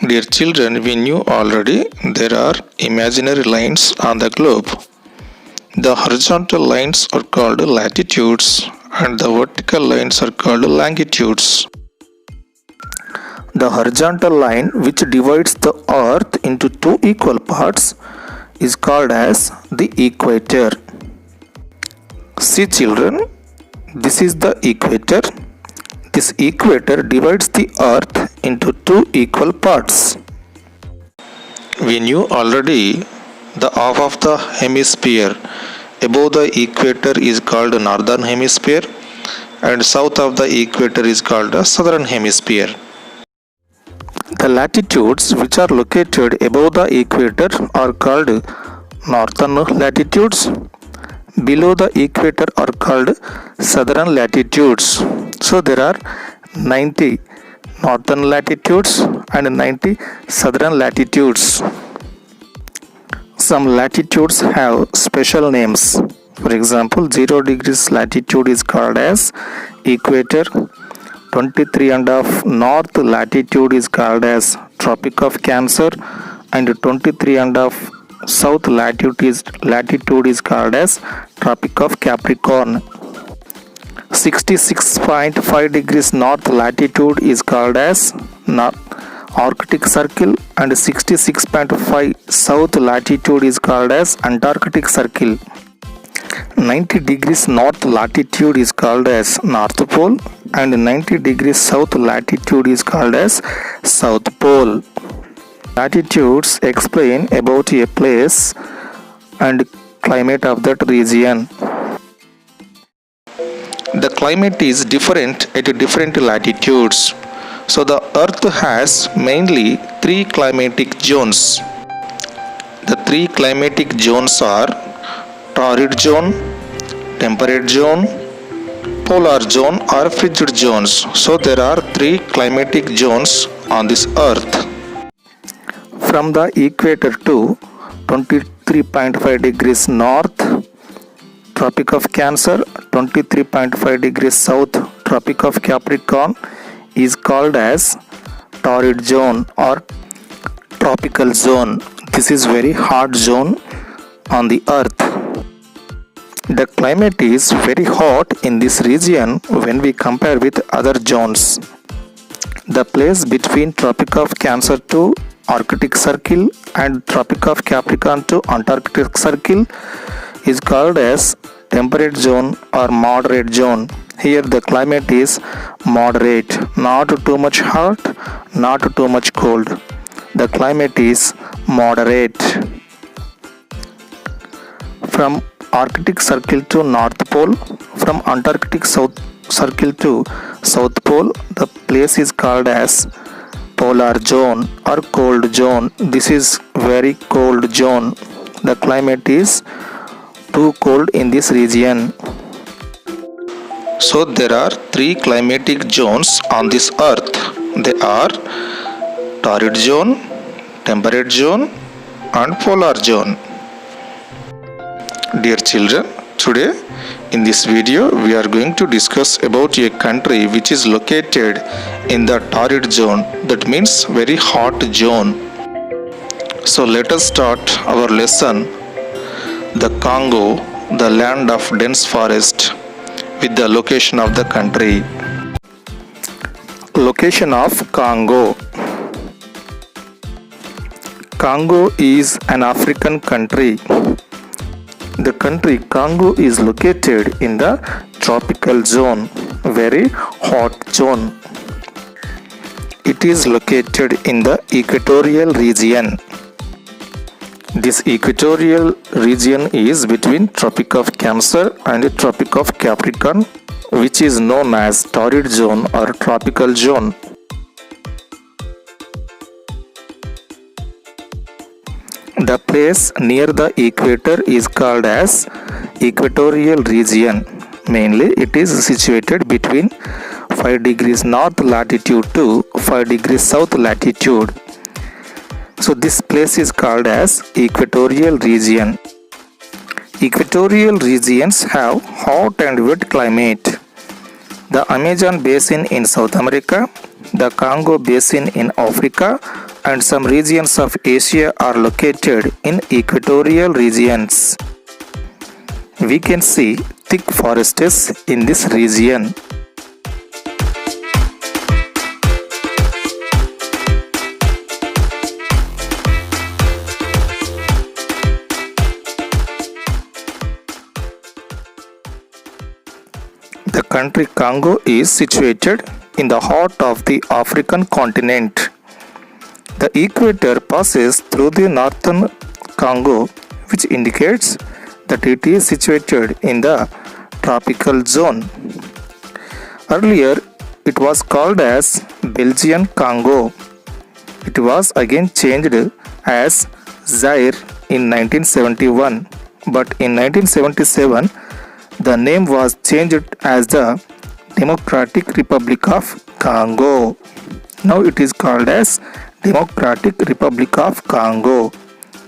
Dear children, we knew already there are imaginary lines on the globe. The horizontal lines are called latitudes and the vertical lines are called longitudes. The horizontal line which divides the earth into two equal parts is called as the equator. See children, this is the equator. This equator divides the earth into two equal parts. We knew already the half of the hemisphere above the equator is called northern hemisphere and south of the equator is called the southern hemisphere. The latitudes which are located above the equator are called northern latitudes. Below the equator are called southern latitudes. So there are 90 northern latitudes and 90 southern latitudes. Some latitudes have special names. For example, 0 degrees latitude is called as equator. 23.5 north latitude is called as Tropic of Cancer, and 23.5 south latitude is called as Tropic of Capricorn. 66.5 degrees north latitude is called as Arctic Circle, and 66.5 south latitude is called as Antarctic Circle. 90 degrees north latitude is called as North Pole, and 90 degrees south latitude is called as South Pole. Latitudes explain about a place and climate of that region. The climate is different at different latitudes. So the earth has mainly three climatic zones. The three climatic zones are torrid zone, temperate zone, polar zone or frigid zones. So there are three climatic zones on this earth. From the equator to 23.5 degrees north, Tropic of Cancer, 23.5 degrees south, Tropic of Capricorn is called as torrid zone or tropical zone. This is very hot zone on the earth. The climate is very hot in this region when we compare with other zones. The place between Tropic of Cancer to Arctic Circle and Tropic of Capricorn to Antarctic Circle is called as temperate zone or moderate zone. Here the climate is moderate, not too much hot, not too much cold. The climate is moderate. From Arctic Circle to North Pole, from Antarctic Circle to South Pole, the place is called as polar zone or cold zone. This is very cold zone. The climate is too cold in this region. So there are three climatic zones on this earth. They are torrid zone, temperate zone and polar zone. Dear children, today in this video we are going to discuss about a country which is located in the torrid zone, that means very hot zone. So let us start our lesson. The Congo, the land of dense forest, with the location of the country. Location of Congo. Congo is an African country. The country Congo is located in the tropical zone, very hot zone. It is located in the equatorial region. This equatorial region is between Tropic of Cancer and Tropic of Capricorn, which is known as torrid zone or tropical zone. The place near the equator is called as equatorial region. Mainly it is situated between 5 degrees north latitude to 5 degrees south latitude. So this place is called as equatorial region. Equatorial regions have hot and wet climate. The Amazon basin in South America, the Congo basin in Africa and some regions of Asia are located in equatorial regions. We can see thick forests in this region. The country Congo is situated in the heart of the African continent. The equator passes through the northern Congo, which indicates that it is situated in the tropical zone. Earlier, it was called as Belgian Congo. It was again changed as Zaire in 1971, but in 1977, the name was changed as the Democratic Republic of Congo. Now it is called as Democratic Republic of Congo.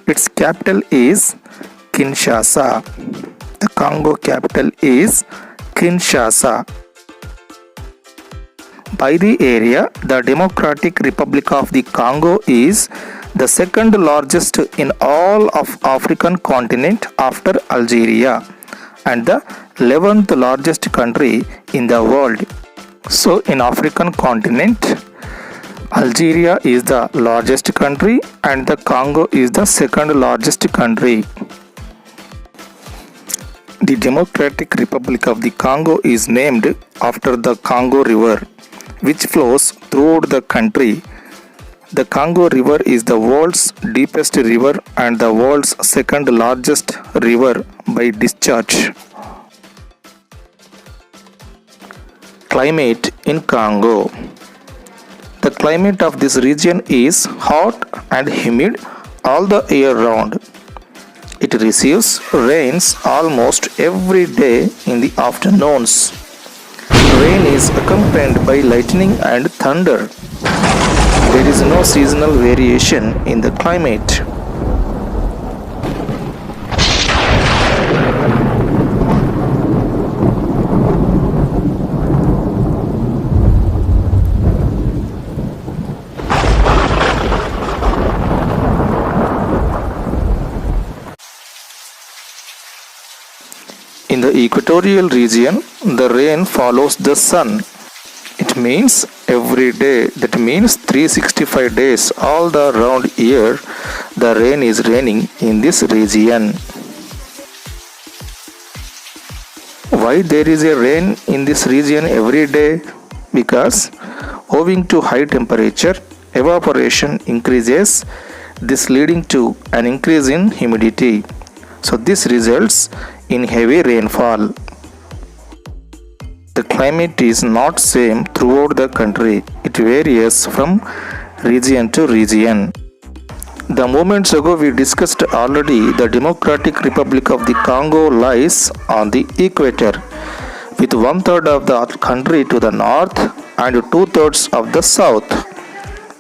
Its capital is Kinshasa. The Congo capital is Kinshasa. By the area, the Democratic Republic of the Congo is the second largest in all of African continent after Algeria, and the 11th largest country in the world. So in African continent, Algeria is the largest country and the Congo is the second largest country. The Democratic Republic of the Congo is named after the Congo River, which flows throughout the country. The Congo River is the world's deepest river and the world's second largest river by discharge. Climate in Congo. The climate of this region is hot and humid all the year round. It receives rains almost every day in the afternoons. Rain is accompanied by lightning and thunder. There is no seasonal variation in the climate. In the equatorial region, the rain follows the sun. It means every day, that means 365 days all the round year, the rain is raining in this region. Why there is a rain in this region every day? Because owing to high temperature, evaporation increases, this leading to an increase in humidity. So this results in heavy rainfall. The climate is not same throughout the country. It varies from region to region. The moments ago we discussed already, the Democratic Republic of the Congo lies on the equator, with 1/3 of the country to the north and 2/3 of the south.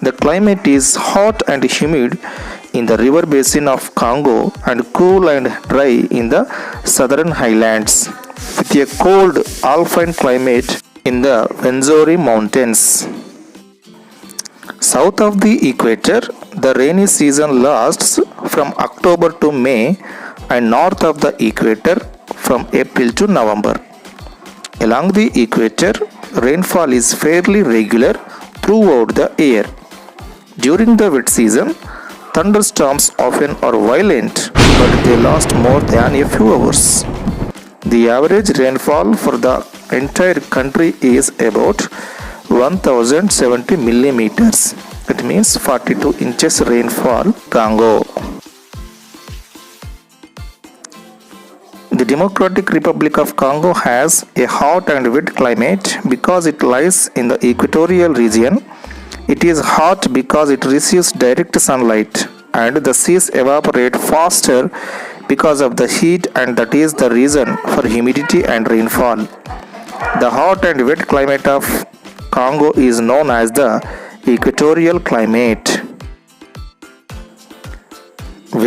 The climate is hot and humid in the river basin of Congo and cool and dry in the southern highlands, with a cold alpine climate in the Rwenzori mountains. South of the equator, the rainy season lasts from October to May, and north of the equator from April to November. Along the equator, rainfall is fairly regular throughout the year. During the wet season, thunderstorms often are violent, but they last more than a few hours. The average rainfall for the entire country is about 1070 millimeters. It means 42 inches rainfall. Congo. The Democratic Republic of Congo has a hot and wet climate because it lies in the equatorial region. It is hot because it receives direct sunlight, and the seas evaporate faster because of the heat, and that is the reason for humidity and rainfall. The hot and wet climate of Congo is known as the equatorial climate.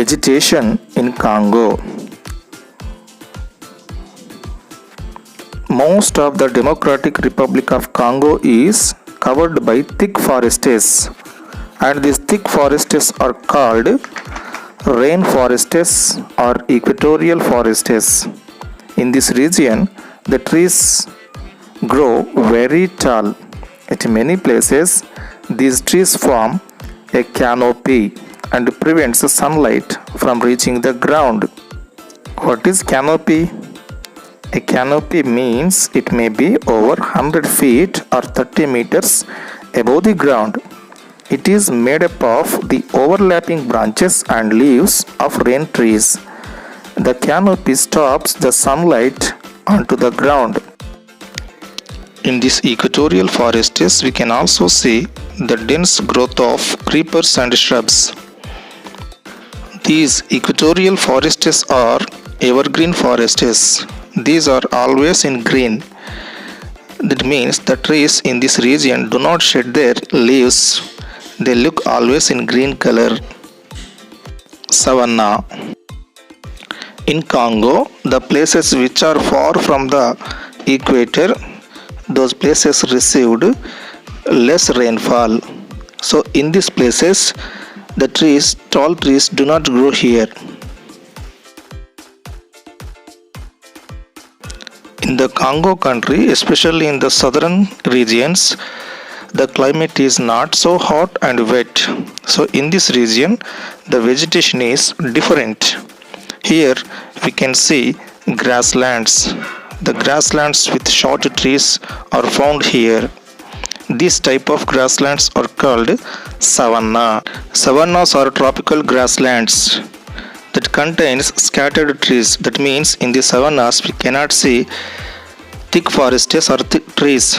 Vegetation in Congo. Most of the Democratic Republic of Congo is covered by thick forests. and these thick forests are called rainforests or equatorial forests. In this region, the trees grow very tall. At many places, these trees form a canopy and prevents the sunlight from reaching the ground. What is canopy? A canopy means it may be over 100 feet or 30 meters above the ground. It is made up of the overlapping branches and leaves of rain trees. The canopy stops the sunlight onto the ground. In these equatorial forests, we can also see the dense growth of creepers and shrubs. These equatorial forests are evergreen forests. These are always in green. That means the trees in this region do not shed their leaves. They look always in green color. Savanna. In Congo, the places which are far from the equator, those places received less rainfall. So in these places, the tall trees do not grow here. In the Congo country, especially in the southern regions, the climate is not so hot and wet. So in this region, the vegetation is different. Here we can see grasslands. The grasslands with short trees are found here. This type of grasslands are called savanna. Savannas are tropical grasslands that contains scattered trees. That means in the savannas we cannot see thick forests or thick trees.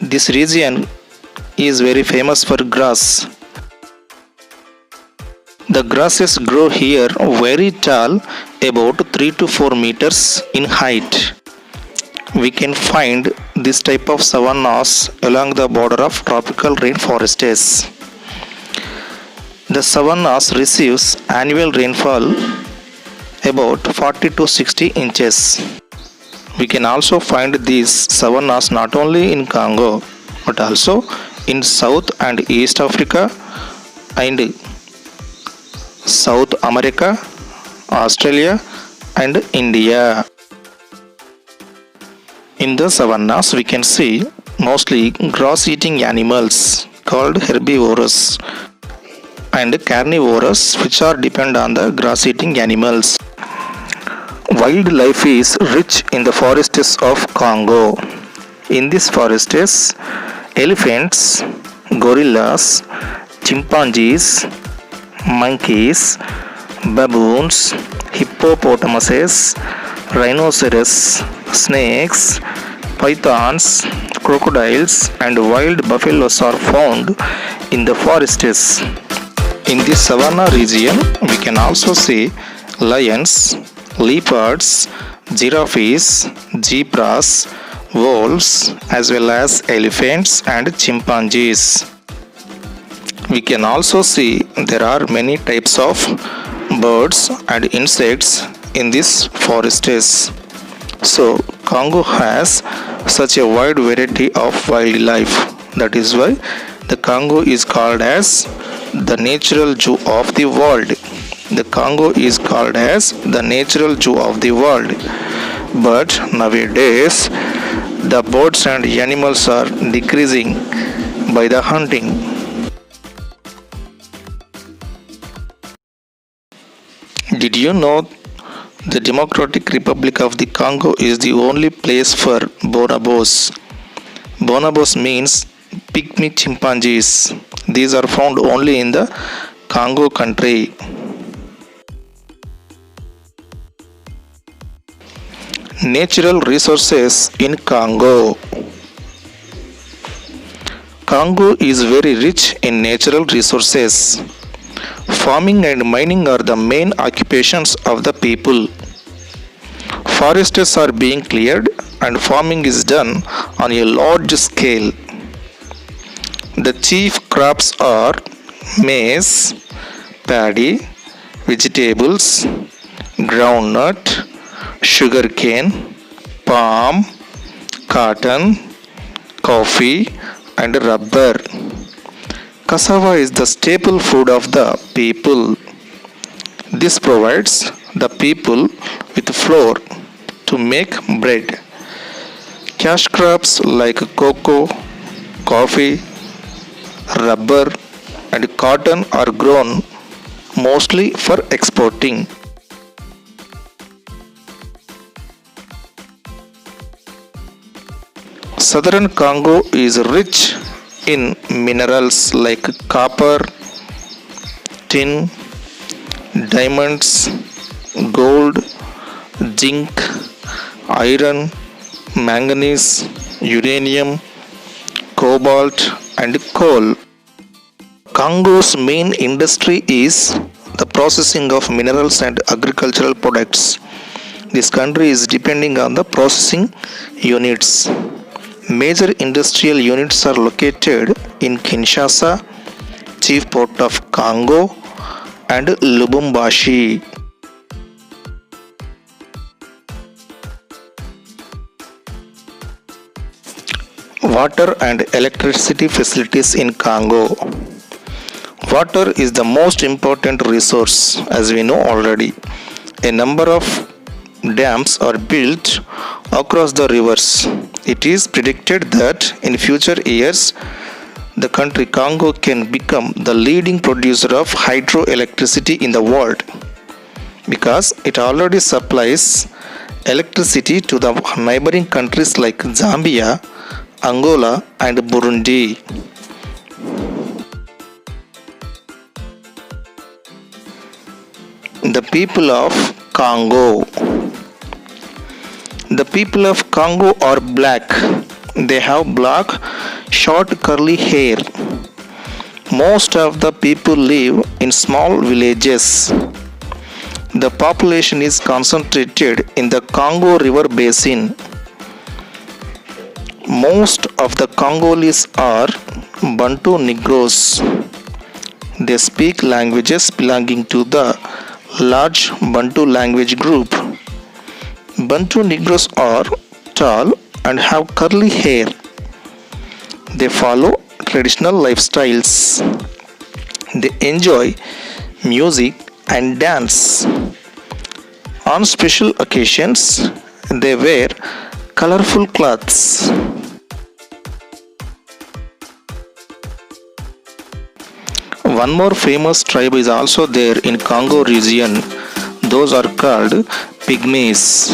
This region is very famous for grass. The grasses grow here very tall, about 3 to 4 meters in height. We can find this type of savannas along the border of tropical rainforests. The savannas receives annual rainfall about 40 to 60 inches. We can also find these savannas not only in Congo but also in South and East Africa and South America, Australia and India. In the savannas we can see mostly grass-eating animals called herbivores and carnivores which are depend on the grass-eating animals. Wildlife is rich in the forests of Congo. In these forests, elephants, gorillas, chimpanzees, monkeys, baboons, hippopotamuses, rhinoceros, snakes, pythons, crocodiles and wild buffaloes are found in the forests. In the savanna region, we can also see lions, leopards, giraffes, zebras, wolves as well as elephants and chimpanzees. We can also see there are many types of birds and insects in these forests. So Congo has such a wide variety of wildlife. That is why the Congo is called as the natural zoo of the world. The Congo is called as the natural zoo of the world. But nowadays, the birds and animals are decreasing by the hunting. Did you know the Democratic Republic of the Congo is the only place for bonobos? Bonobos means pygmy chimpanzees. These are found only in the Congo country. Natural resources in Congo. Congo is very rich in natural resources. Farming and mining are the main occupations of the people. Forests are being cleared and farming is done on a large scale. The chief crops are maize, paddy, vegetables, groundnut, sugarcane, palm, cotton, coffee and rubber. Cassava is the staple food of the people. This provides the people with flour to make bread. Cash crops like cocoa, coffee, rubber, and cotton are grown mostly for exporting. Southern Congo is rich in minerals like copper, tin, diamonds, gold, zinc, iron, manganese, uranium, cobalt, and coal. Congo's main industry is the processing of minerals and agricultural products. This country is depending on the processing units. Major industrial units are located in Kinshasa, chief port of Congo, and Lubumbashi. Water and electricity facilities in Congo. Water is the most important resource, as we know already. A number of dams are built across the rivers. It is predicted that in future years, the country Congo can become the leading producer of hydroelectricity in the world because it already supplies electricity to the neighboring countries like Zambia, Angola, and Burundi. The people of Congo. The people of Congo are black. They have black, short, curly hair. Most of the people live in small villages. The population is concentrated in the Congo River basin. Most of the Congolese are Bantu Negroes. They speak languages belonging to the large Bantu language group. Bantu Negroes are tall and have curly hair. They follow traditional lifestyles. They enjoy music and dance. On special occasions, they wear colorful clothes. One more famous tribe is also there in Congo region. Those are called Pygmies.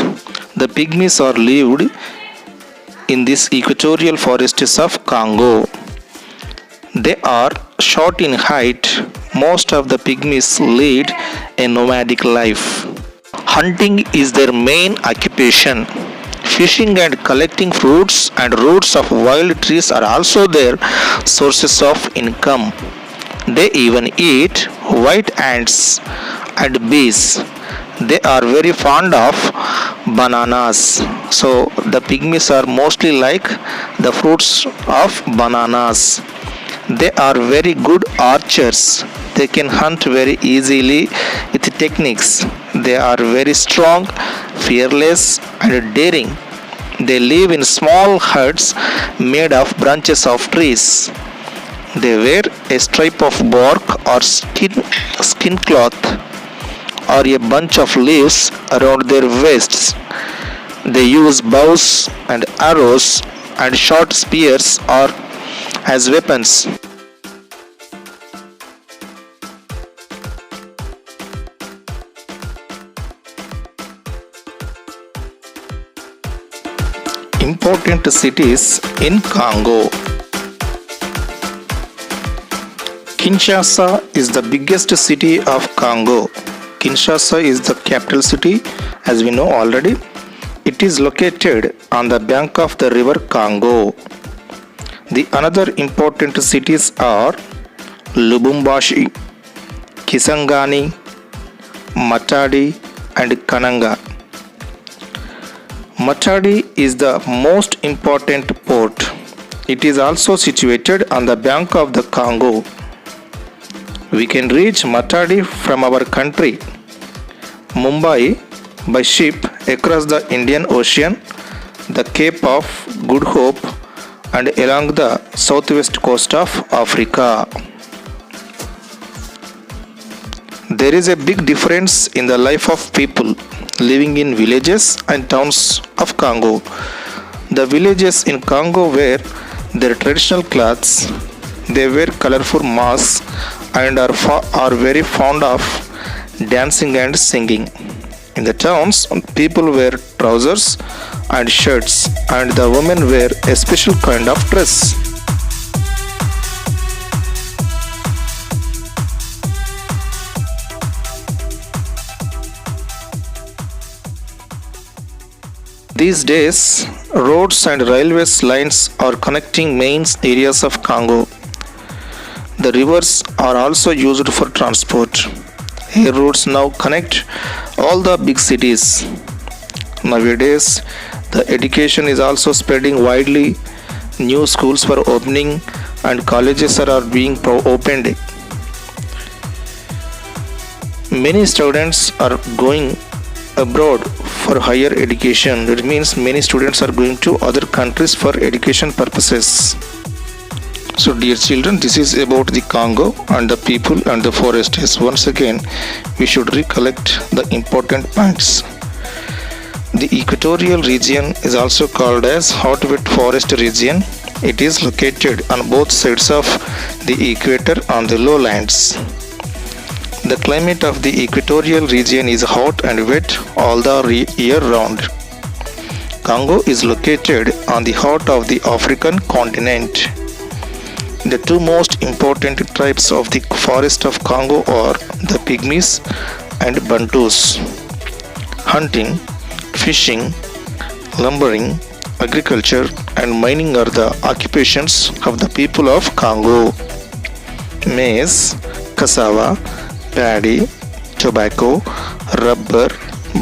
The Pygmies are lived in these equatorial forests of Congo. They are short in height. Most of the Pygmies lead a nomadic life. Hunting is their main occupation. Fishing and collecting fruits and roots of wild trees are also their sources of income. They even eat white ants and bees. They are very fond of bananas. So the pygmies are mostly like the fruits of bananas. They are very good archers. They can hunt very easily with techniques. They are very strong, fearless, and daring. They live in small huts made of branches of trees. They wear a stripe of bark or skin cloth or a bunch of leaves around their waists. They use bows and arrows and short spears or as weapons. Important cities in Congo. Kinshasa is the biggest city of Congo. Kinshasa is the capital city, as we know already. It is located on the bank of the river Congo. The another important cities are Lubumbashi, Kisangani, Matadi, and Kananga. Matadi is the most important port. It is also situated on the bank of the Congo. We can reach Matadi from our country, Mumbai, by ship across the Indian Ocean, the Cape of Good Hope, and along the southwest coast of Africa. There is a big difference in the life of people living in villages and towns of Congo. The villages in Congo wear their traditional clothes, they wear colorful masks and are very fond of dancing and singing. In the towns, people wear trousers and shirts, and the women wear a special kind of dress. These days, roads and railways lines are connecting main areas of Congo. The rivers are also used for transport. Air roads now connect all the big cities. Nowadays, the education is also spreading widely. New schools were opening and colleges are being opened. Many students are going abroad for higher education. It means many students are going to other countries for education purposes. So dear children, this is about the Congo and the people and the forests. Once again, we should recollect the important points. The equatorial region is also called as hot wet forest region. It is located on both sides of the equator on the lowlands. The climate of the equatorial region is hot and wet all the year round. Congo is located on the heart of the African continent. The two most important tribes of the forest of Congo are the Pygmies and Bantus. Hunting, fishing, lumbering, agriculture and mining are the occupations of the people of Congo. Maize, cassava, paddy, tobacco, rubber,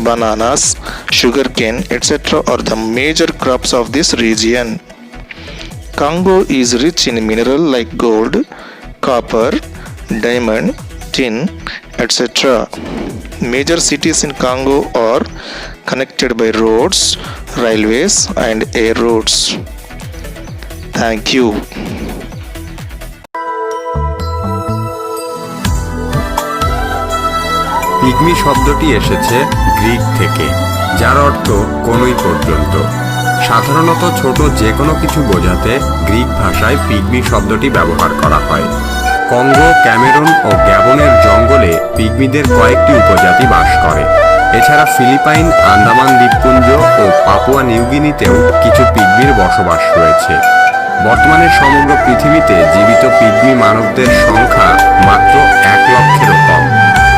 bananas, sugarcane, etc. are the major crops of this region. Congo is rich in minerals like gold, copper, diamond, tin, etc. Major cities in Congo are connected by roads, railways and air roads. Thank you. Pygmy শব্দটি এসেছে Greek থেকে, যার অর্থ কোনই পর্যন্ত। সাধারণত ছোট যে কোনো কিছু বোঝাতে গ্রিক ভাষায় পিগমি শব্দটি ব্যবহার করা হয়। কঙ্গো, ক্যামেরুন ও গ্যাবনের জঙ্গলে পিগমিদের কয়েকটি উপজাতি বাস করে। এছাড়া ফিলিপাইন, আন্দামান দ্বীপপুঞ্জ ও পাপুয়া নিউগিনিতেও কিছু পিগমির বসবাস রয়েছে। বর্তমানে সমগ্র পৃথিবীতে জীবিত পিগমি মানবদের সংখ্যা মাত্র 1 লক্ষেরও কম।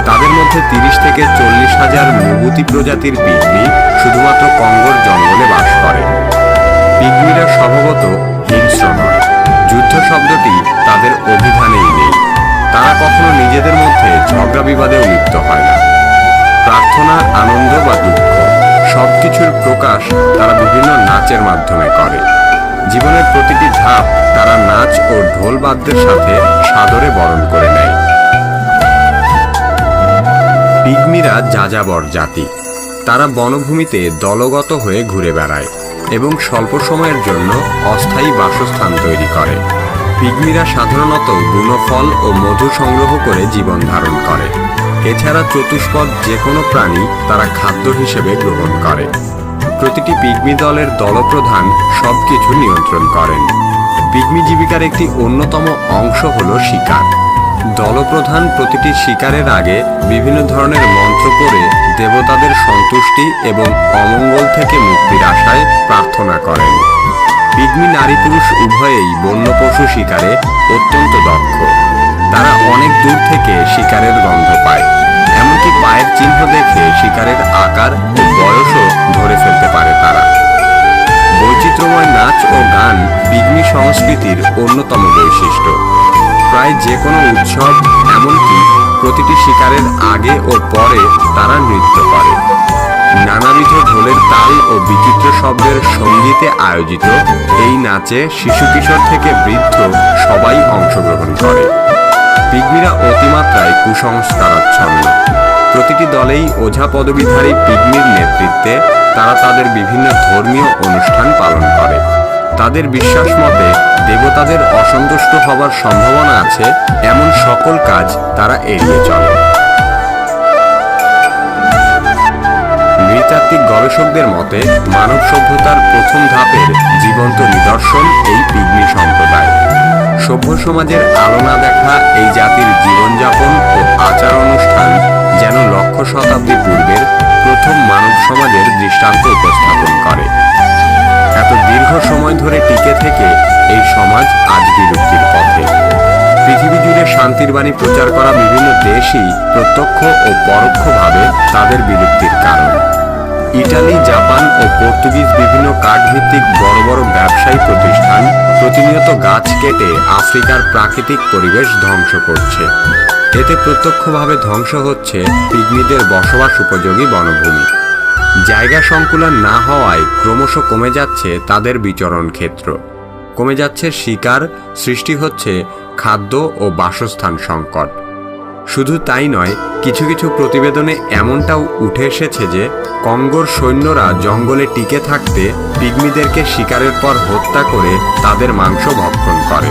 তাদের মধ্যে 30 থেকে 40 হাজার মুগুতি প্রজাতির পিগমি শুধুমাত্র কঙ্গোর জঙ্গলে বাস করে। পিগমিরা স্বভাবত হিংস্র নয়। যুদ্ধ শব্দটি তাদের অভিধানেই নেই। তারা কখনো নিজেদের মধ্যে ঝগড়া বিবাদেও লিপ্ত হয় না। প্রার্থনা, আনন্দ বা দুঃখ সবকিছুর প্রকাশ তারা বিভিন্ন নাচের মাধ্যমে করে। জীবনের প্রতিটি ধাপ তারা নাচ ও ঢোল বাদ্যের সাথে সাদরে বরণ করে নেয়। পিগমিরা যাযাবর জাতি। তারা বনভূমিতে দলগত হয়ে ঘুরে বেড়ায় এবং স্বল্প সময়ের জন্য অস্থায়ী বাসস্থান তৈরি করে। পিগমিরা সাধারণত গুণফল ও মধু সংগ্রহ করে জীবন ধারণ করে। এছাড়া চতুষ্পদ যে কোনো প্রাণী তারা খাদ্য হিসেবে গ্রহণ করে। প্রতিটি পিগমি দলের দলপ্রধান সবকিছু নিয়ন্ত্রণ করেন। পিগমি জীবিকার একটি অন্যতম অংশ হল শিকার। দলপ্রধান প্রতিটি শিকারের আগে বিভিন্ন ধরনের মন্ত্র পড়ে দেবতাদের সন্তুষ্টি এবং অমঙ্গল থেকে মুক্তির আশায় প্রার্থনা করেন। পিগমি নারী পুরুষ উভয়েই বন্য পশু শিকারে অত্যন্ত দক্ষ। তারা অনেক দূর থেকে শিকারের গন্ধ পায়, এমনকি পায়ের চিহ্ন দেখে শিকারের আকার ও বয়সও ধরে ফেলতে পারে তারা। বৈচিত্র্যময় নাচ ও গান পিগমি সংস্কৃতির অন্যতম বৈশিষ্ট্য। প্রায় যে কোনো উৎসব, এমনকি প্রতিটি শিকারের আগে ও পরে তারা নৃত্য করে। নানাবিধ ঢোলের তাল ও বিচিত্র শব্দের সঙ্গীতে আয়োজিত এই নাচে শিশু কিশোর থেকে বৃদ্ধ সবাই অংশগ্রহণ করে। পিগমিরা অতিমাত্রায় কুসংস্কারাচ্ছন্ন। প্রতিটি দলেই ওঝা পদবীধারী পিগমির নেতৃত্বে তারা তাদের বিভিন্ন ধর্মীয় অনুষ্ঠান পালন করে। তাদের বিশ্বাস মতে দেবতাদের অসন্তুষ্ট হবার সম্ভাবনা আছে এমন সকল কাজ তারা এড়িয়ে চলে। নৃতাত্ত্বিক গবেষকদের মতে মানব সভ্যতার প্রথম ধাপের জীবন্ত নিদর্শন এই পিগমি সম্প্রদায়। সভ্য সমাজের আলো না দেখা এই জাতির জীবনযাপন ও আচার অনুষ্ঠান যেন লক্ষ শতাব্দী পূর্বের প্রথম মানব সমাজের দৃষ্টান্ত উপস্থাপন করে। এত দীর্ঘ সময় ধরে টিকে থেকে এই সমাজ আজ বিলুপ্তির পথে। পৃথিবী জুড়ে শান্তির বাণী প্রচার করা বিভিন্ন দেশই প্রত্যক্ষ ও পরোক্ষভাবে তাদের বিলুপ্তির কারণ। ইটালি, জাপান ও পর্তুগিজ বিভিন্ন কাঠভিত্তিক বড় বড় ব্যবসায়ী প্রতিষ্ঠান প্রতিনিয়ত গাছ কেটে আফ্রিকার প্রাকৃতিক পরিবেশ ধ্বংস করছে। এতে প্রত্যক্ষভাবে ধ্বংস হচ্ছে পিগমিদের বসবাস উপযোগী বনভূমি। জায়গা সংকুলন না হওয়ায় ক্রমশ কমে যাচ্ছে তাদের বিচরণ ক্ষেত্র, কমে যাচ্ছে শিকার, সৃষ্টি হচ্ছে খাদ্য ও বাসস্থান সংকট। শুধু তাই নয়, কিছু কিছু প্রতিবেদনে এমনটাও উঠে এসেছে যে কঙ্গোর সৈন্যরা জঙ্গলে টিকে থাকতে পিগমিদেরকে শিকারের পর হত্যা করে তাদের মাংস ভক্ষণ করে।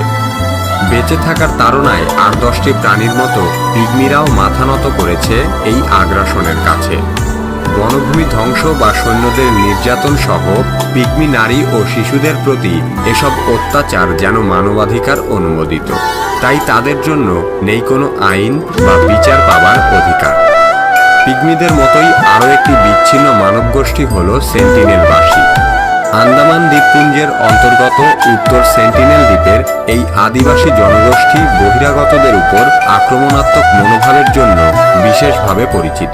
বেঁচে থাকার তাড়নায় ৮-১০টি প্রাণীর মতো পিগমিরাও মাথা নত করেছে এই আগ্রাসনের কাছে। বনভূমি ধ্বংস বা সৈন্যদের নির্যাতন সহ পিগমি নারী ও শিশুদের প্রতি এসব অত্যাচার যেন মানবাধিকার অনুমোদিত, তাই তাদের জন্য নেই কোনো আইন বা বিচার পাবার অধিকার। পিগমিদের মতোই আরও একটি বিচ্ছিন্ন মানবগোষ্ঠী হল সেন্টিনেলবাসী। আন্দামান দ্বীপপুঞ্জের অন্তর্গত উত্তর সেন্টিনেল দ্বীপের এই আদিবাসী জনগোষ্ঠী বহিরাগতদের উপর আক্রমণাত্মক মনোভাবের জন্য বিশেষভাবে পরিচিত।